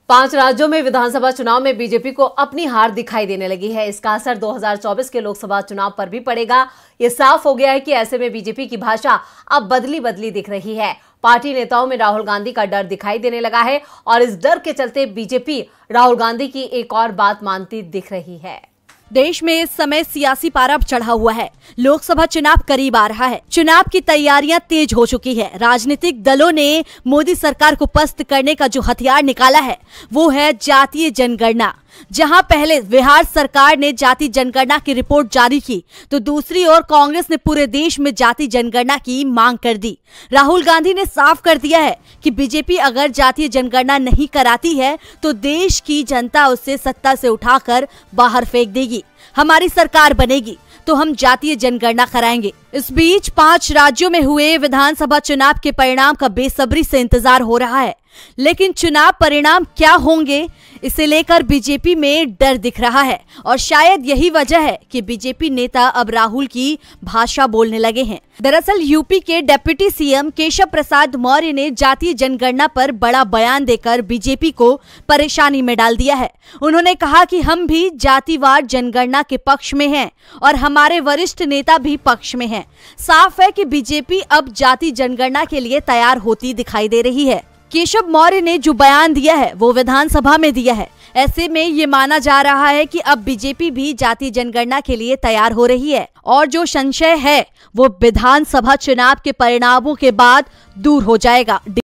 5 राज्यों में विधानसभा चुनाव में बीजेपी को अपनी हार दिखाई देने लगी है। इसका असर 2024 के लोकसभा चुनाव पर भी पड़ेगा। ये साफ हो गया है कि ऐसे में बीजेपी की भाषा अब बदली बदली दिख रही है। पार्टी नेताओं में राहुल गांधी का डर दिखाई देने लगा है और इस डर के चलते बीजेपी राहुल गांधी की एक और बात मानती दिख रही है। देश में इस समय सियासी पारा चढ़ा हुआ है। लोकसभा चुनाव करीब आ रहा है। चुनाव की तैयारियां तेज हो चुकी है। राजनीतिक दलों ने मोदी सरकार को पस्त करने का जो हथियार निकाला है वो है जातीय जनगणना। जहां पहले बिहार सरकार ने जाति जनगणना की रिपोर्ट जारी की, तो दूसरी ओर कांग्रेस ने पूरे देश में जाति जनगणना की मांग कर दी। राहुल गांधी ने साफ कर दिया है कि बीजेपी अगर जातीय जनगणना नहीं कराती है तो देश की जनता उसे सत्ता से उठाकर बाहर फेंक देगी। हमारी सरकार बनेगी तो हम जातीय जनगणना कराएंगे। इस बीच 5 राज्यों में हुए विधानसभा चुनाव के परिणाम का बेसब्री से इंतजार हो रहा है, लेकिन चुनाव परिणाम क्या होंगे इसे लेकर बीजेपी में डर दिख रहा है और शायद यही वजह है कि बीजेपी नेता अब राहुल की भाषा बोलने लगे हैं। दरअसल यूपी के डिप्टी सीएम केशव प्रसाद मौर्य ने जातीय जनगणना पर बड़ा बयान देकर बीजेपी को परेशानी में डाल दिया है। उन्होंने कहा कि हम भी जातिवार जनगणना के पक्ष में हैं और हमारे वरिष्ठ नेता भी पक्ष में हैं। साफ है कि बीजेपी अब जाति जनगणना के लिए तैयार होती दिखाई दे रही है। केशव मौर्य ने जो बयान दिया है वो विधानसभा में दिया है। ऐसे में ये माना जा रहा है कि अब बीजेपी भी जाति जनगणना के लिए तैयार हो रही है और जो संशय है वो विधानसभा चुनाव के परिणामों के बाद दूर हो जाएगा।